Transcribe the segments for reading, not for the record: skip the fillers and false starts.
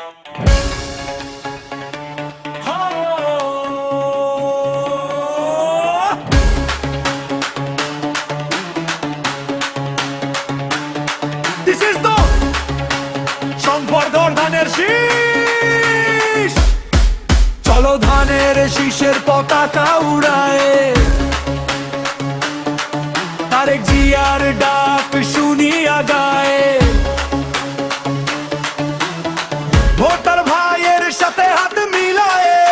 This is the সংবর্ধন ধানের শীষ। চলো ধানের শীষের পতাকা উড়ায়, তারেক জিয়ার ডাক শুনিয়া গায়ে। ভোটার ভাইয়ের সাথে হাত মিলায়ে,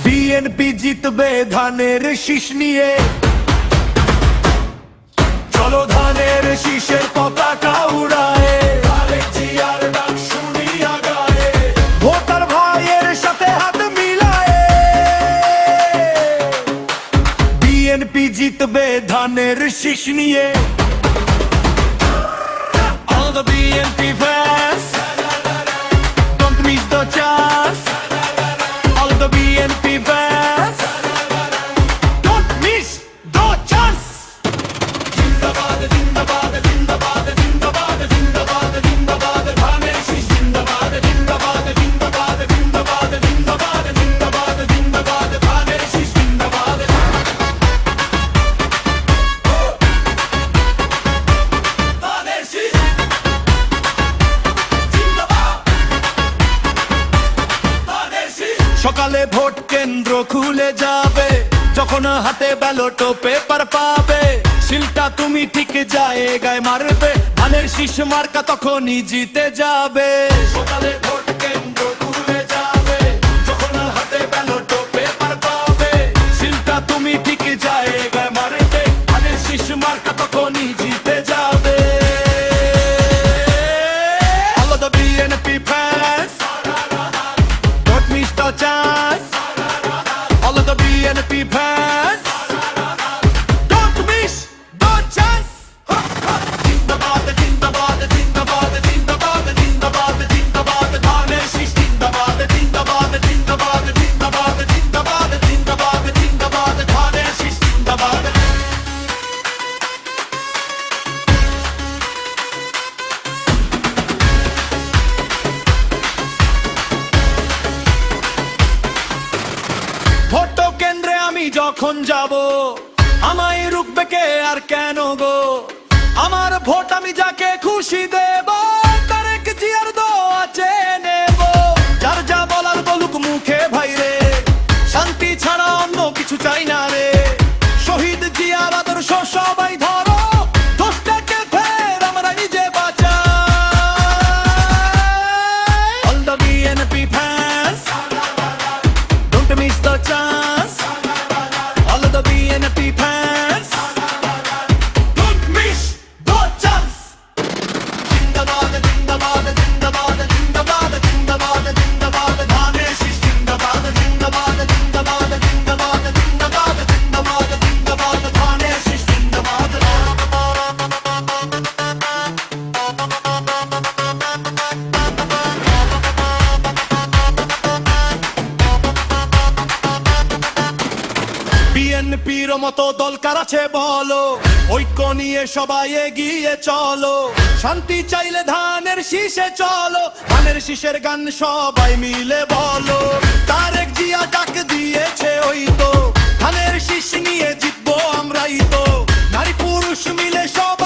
বিএনপি জিতবে ধানের শীষ নিয়ে। চলো ধানের শীষের পতাকা উড়ায়, তারেক জিয়ার ডাক শুনিয়া গায়ে। ভোটার ভাইয়ের সাথে হাত মিলায়ে, বিএনপি জিতবে ধানের শীষ নিয়ে। All the BNP fans, don't miss the chance. All the BNP fans, don't miss the chance. জিন্দাবাদ জিন্দাবাদ জিন্দাবাদ জিন্দাবাদ জিন্দাবাদ জিন্দাবাদ ধানের শীষ জিন্দাবাদ জিন্দাবাদ জিন্দাবাদ জিন্দাবাদ জিন্দাবাদ জিন্দাবাদ জিন্দাবাদ ধানের শীষ জিন্দাবাদ। ধানের শীষ জিন্দাবাদ, ধানের শীষ। সকালে ভোট কেন্দ্র খুলে যাবে, যখন হাতে ব্যালট পেপার পাবে, শিলটা তুমি ঠিক জায়গায় মারবে, ধানের শীষ মার্কা তখনই জিতে যাবে। সকালে ভোট কেন্দ্র খুলে যাবে, যখন হাতে ব্যালট পেপার পাবে, শিলটা তুমি ঠিক জায়গায় মারবে, ধানের শীষ মার্কা তখনই জিতে যাবে। All of the BNP fans, don't miss the chance. All of the BNP fans, don't miss the chance. জিন্দাবাদ জিন্দাবাদ জিন্দাবাদ জিন্দাবাদ জিন্দাবাদ জিন্দাবাদ ধানের শীষ জিন্দাবাদ জিন্দাবাদ জিন্দাবাদ জিন্দাবাদ জিন্দাবাদ জিন্দাবাদ জিন্দাবাদ ধানের শীষ জিন্দাবাদ। ভোট কেন্দ্রে আমি যখন যাব, আমায় রুখবে কে আর কেন গো? আমার ভোট আমি যাকে খুশি দেব, তারেক জিয়ার দোয়া চেয়ে নেব। যার যা বলার বলুক মুখে ভাইরে, শান্তি ছাড়া অন্য কিছু চাই না রে। শহীদ জিয়ার আদর্শ সবাই ধরো, দোষটাকে ফের আমরা নিজে বাঁচাই। All the BNP fans, don't miss the chance. All of the BNP fans, don't miss the chance. জিন্দাবাদ জিন্দাবাদ জিন্দাবাদ জিন্দাবাদ জিন্দাবাদ জিন্দাবাদ ধানের শীষ জিন্দাবাদ জিন্দাবাদ জিন্দাবাদ জিন্দাবাদ জিন্দাবাদ জিন্দাবাদ জিন্দাবাদ ধানের শীষ জিন্দাবাদ। বিএনপির মতো দল কার আছে বলো, ঐক্য নিয়ে সবাই এগিয়ে চলো। শান্তি চাইলে ধানের শীষে চলো, ধানের শীষের গান সবাই মিলে বলো। তারেক জিয়া ডাক দিয়েছে ওই তো, ধানের শীষ নিয়ে জিতবো আমরাই তো। নারী পুরুষ মিলে সব